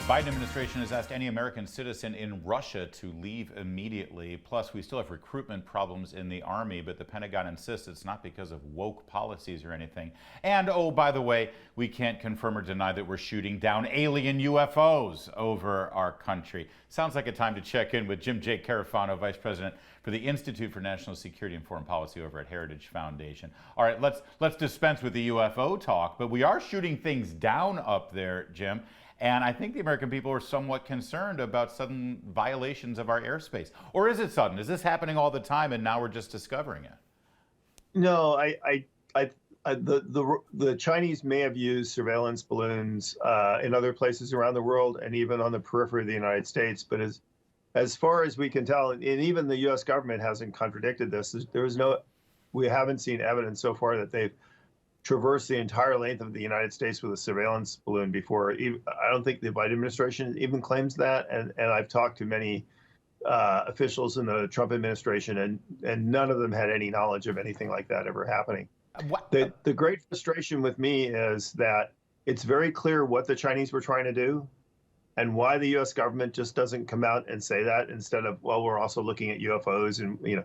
Biden administration has asked any American citizen in Russia to leave immediately. Plus, we still have recruitment problems in the Army, but the Pentagon insists it's not because of woke policies or anything. And, oh, by the way, we can't confirm or deny that we're shooting down alien UFOs over our country. Sounds like a time to check in with Jim J. Carafano, Vice President for the Institute for National Security and Foreign Policy over at Heritage Foundation. All right, let's dispense with the UFO talk, but we are shooting things down up there, Jim. And I think the American people are somewhat concerned about sudden violations of our airspace. Or is it sudden? Is this happening all the time and now we're just discovering it? No, the Chinese may have used surveillance balloons in other places around the world and even on the periphery of the United States. But as far as we can tell, and even the U.S. government hasn't contradicted this, we haven't seen evidence so far that they've traversed the entire length of the United States with a surveillance balloon before. I don't think the Biden administration even claims that, and I've talked to many officials in the Trump administration, and none of them had any knowledge of anything like that ever happening. The great frustration with me is that it's very clear what the Chinese were trying to do and why the U.S. government just doesn't come out and say that instead of, well, we're also looking at UFOs. And,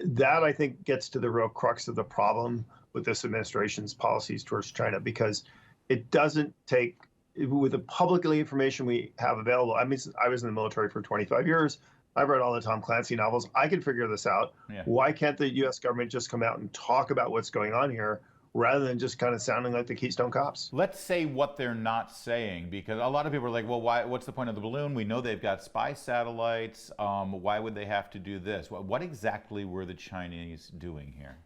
that I think gets to the real crux of the problem with this administration's policies towards China, because it doesn't take, with the publicly information we have available. I mean, I was in the military for 25 years. I've read all the Tom Clancy novels. I can figure this out. Yeah. Why can't the U.S. government just come out and talk about what's going on here rather than just kind of sounding like the Keystone Cops? Let's say what they're not saying, because a lot of people are like, well, what's the point of the balloon? We know they've got spy satellites. Why would they have to do this? What exactly were the Chinese doing here?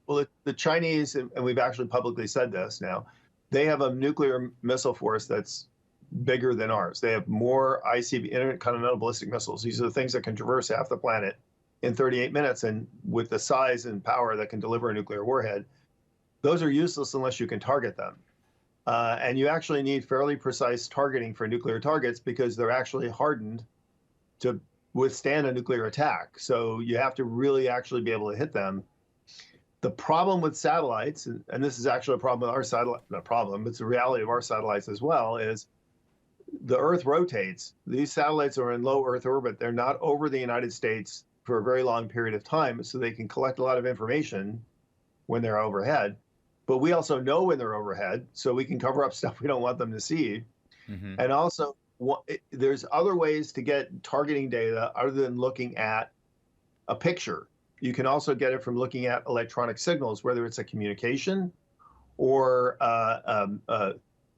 Well, the Chinese, and we've actually publicly said this now, they have a nuclear missile force that's bigger than ours. They have more ICB, intercontinental ballistic missiles. These are the things that can traverse half the planet in 38 minutes. And with the size and power that can deliver a nuclear warhead, those are useless unless you can target them. And you actually need fairly precise targeting for nuclear targets because they're actually hardened to withstand a nuclear attack. So you have to really actually be able to hit them. The problem with satellites, and this is actually a problem with our satellite, not a problem, it's a reality of our satellites as well, is the Earth rotates. These satellites are in low Earth orbit. They're not over the United States for a very long period of time, so they can collect a lot of information when they're overhead. But we also know when they're overhead, so we can cover up stuff we don't want them to see. Mm-hmm. And also, there's other ways to get targeting data other than looking at a picture. You can also get it from looking at electronic signals, whether it's a communication or an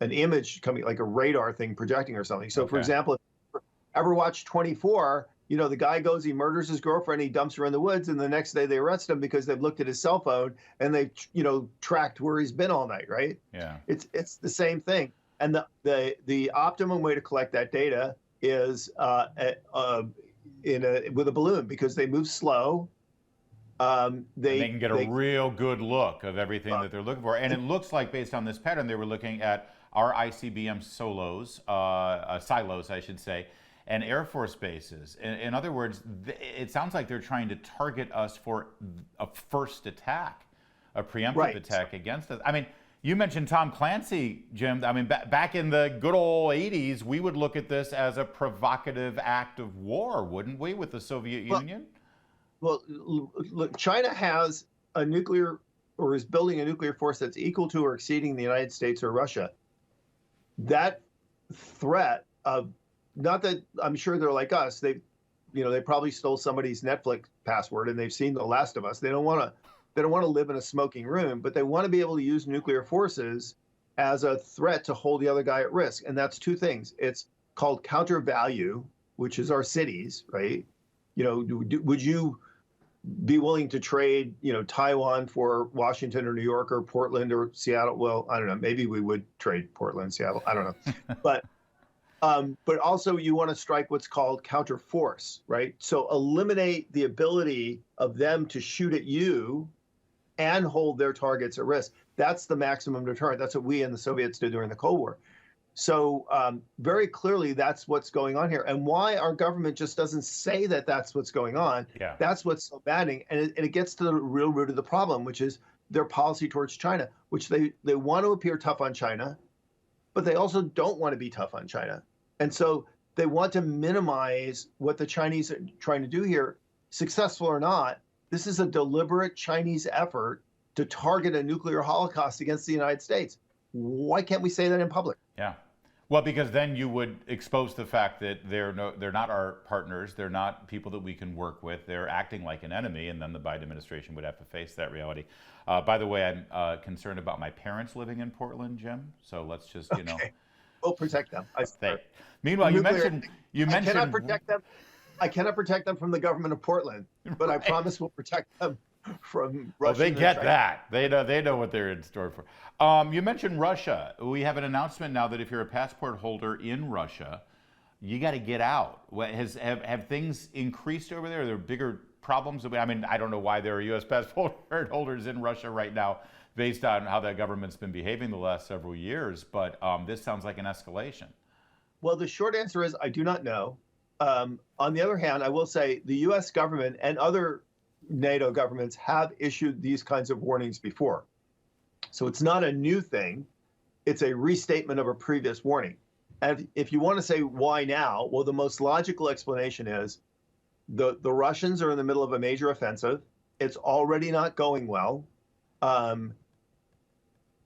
image coming, like a radar thing projecting or something. So, okay. For example, if you ever watch 24, the guy goes, he murders his girlfriend, he dumps her in the woods, and the next day they arrest him because they've looked at his cell phone and they've, tracked where he's been all night, right? Yeah. It's the same thing. And the optimum way to collect that data is with a balloon, because they move slow. They can get a real good look of everything that they're looking for. And it looks like, based on this pattern, they were looking at our ICBM silos, I should say, and Air Force bases. In other words, it sounds like they're trying to target us for a first attack, a preemptive attack against us. I mean, you mentioned Tom Clancy, Jim. I mean, back in the good old 80s, we would look at this as a provocative act of war, wouldn't we, with the Soviet Union? Well, look, China has a nuclear, or is building a nuclear force that's equal to or exceeding the United States or Russia. That threat of, not that I'm sure they're like us, they probably stole somebody's Netflix password and they've seen The Last of Us. They don't want to live in a smoking room, but they want to be able to use nuclear forces as a threat to hold the other guy at risk. And that's two things. It's called counter value, which is our cities, right? Would you be willing to trade, Taiwan for Washington or New York or Portland or Seattle? Well, I don't know. Maybe we would trade Portland, Seattle. I don't know. But also you want to strike what's called counter force, right? So eliminate the ability of them to shoot at you and hold their targets at risk. That's the maximum deterrent. That's what we and the Soviets did during the Cold War. So very clearly, that's what's going on here. And why our government just doesn't say that that's what's going on, that's what's so maddening. And it gets to the real root of the problem, which is their policy towards China, which they want to appear tough on China. but they also don't want to be tough on China. And so they want to minimize what the Chinese are trying to do here, successful or not. This is a deliberate Chinese effort to target a nuclear holocaust against the United States. Why can't we say that in public? Yeah. Well, because then you would expose the fact that they're not our partners. They're not people that we can work with. They're acting like an enemy, and then the Biden administration would have to face that reality. By the way, I'm concerned about my parents living in Portland, Jim. So let's just, We'll protect them. Meanwhile, you mentioned I cannot protect them. I cannot protect them from the government of Portland, but I promise we'll protect them from Russia. Well, they get that. They know what they're in store for. You mentioned Russia. We have an announcement now that if you're a passport holder in Russia, you got to get out. Have things increased over there? Are there bigger problems? I mean, I don't know why there are U.S. passport holders in Russia right now based on how that government's been behaving the last several years, but this sounds like an escalation. Well, the short answer is I do not know. On the other hand, I will say the U.S. government and other NATO governments have issued these kinds of warnings before. So it's not a new thing. It's a restatement of a previous warning. And if you want to say why now, well, the most logical explanation is the Russians are in the middle of a major offensive. It's already not going well.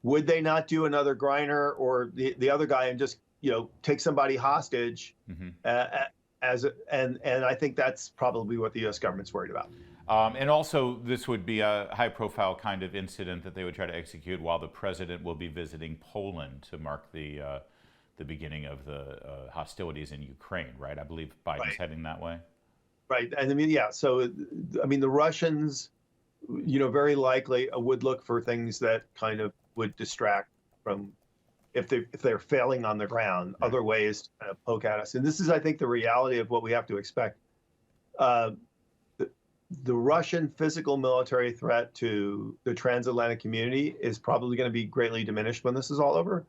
Would they not do another Griner or the other guy and just take somebody hostage? And I think that's probably what the U.S. government's worried about. And also, this would be a high-profile kind of incident that they would try to execute while the president will be visiting Poland to mark the beginning of the hostilities in Ukraine, right? I believe Biden's heading that way. Right. And I mean, yeah. So, I mean, the Russians, very likely would look for things that kind of would distract from, if they're failing on the ground, other ways to kind of poke at us. And this is, I think, the reality of what we have to expect. The Russian physical military threat to the transatlantic community is probably going to be greatly diminished when this is all over.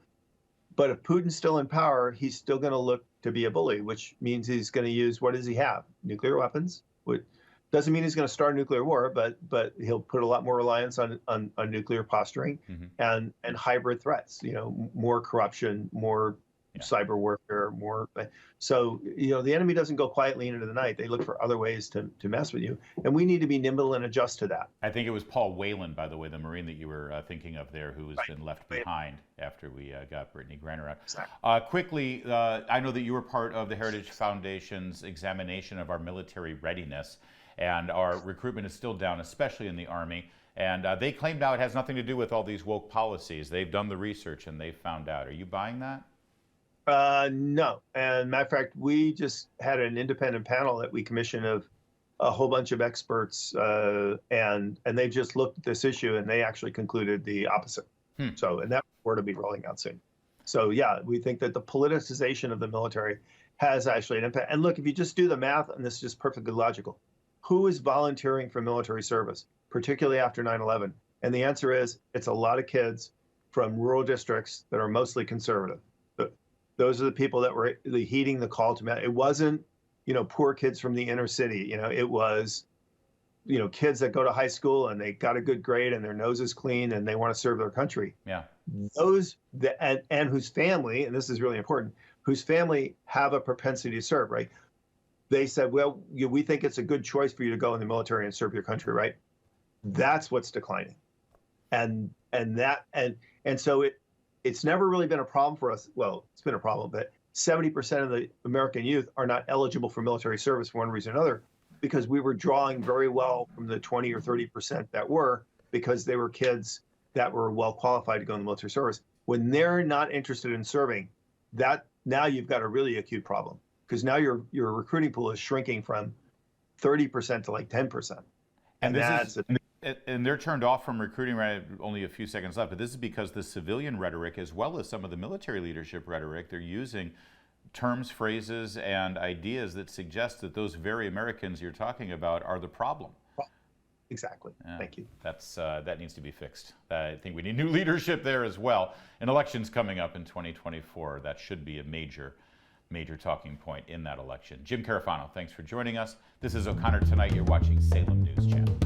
But if Putin's still in power, he's still going to look to be a bully, which means he's going to use, what does he have? Nuclear weapons. Which doesn't mean he's going to start a nuclear war, but he'll put a lot more reliance on nuclear posturing and hybrid threats. More corruption, more cyber warfare, more. So the enemy doesn't go quietly into the night. They look for other ways to mess with you, and we need to be nimble and adjust to that. I think it was Paul Whelan, by the way, the Marine that you were thinking of there, who has been left behind after we got Brittany Griner out. Exactly. Quickly, I know that you were part of the Heritage Foundation's examination of our military readiness, and our recruitment is still down, especially in the Army. And they claim now it has nothing to do with all these woke policies. They've done the research and they've found out. Are you buying that? No. And matter of fact, we just had an independent panel that we commissioned of a whole bunch of experts, and they just looked at this issue and they actually concluded the opposite. So, and that report will be rolling out soon. So yeah, we think that the politicization of the military has actually an impact. And look, if you just do the math, and this is just perfectly logical, who is volunteering for military service, particularly after 9/11? And the answer is, it's a lot of kids from rural districts that are mostly conservative. Those are the people that were heeding the call to. It wasn't, poor kids from the inner city. It was, kids that go to high school and they got a good grade and their nose is clean and they want to serve their country. Yeah. And whose family, and this is really important, whose family have a propensity to serve, right? They said, well, we think it's a good choice for you to go in the military and serve your country, right? That's what's declining. And so it's never really been a problem for us. Well, it's been a problem, but 70% of the American youth are not eligible for military service for one reason or another, because we were drawing very well from the 20 or 30% that were, because they were kids that were well qualified to go in the military service. When they're not interested in serving, that now you've got a really acute problem, because now your recruiting pool is shrinking from 30% to like 10%. And they're turned off from recruiting right only a few seconds left, but this is because the civilian rhetoric, as well as some of the military leadership rhetoric, they're using terms, phrases, and ideas that suggest that those very Americans you're talking about are the problem. Exactly. Yeah, thank you. That needs to be fixed. I think we need new leadership there as well. And elections coming up in 2024, that should be a major talking point in that election. Jim Carafano, thanks for joining us. This is O'Connor Tonight. You're watching Salem News Channel.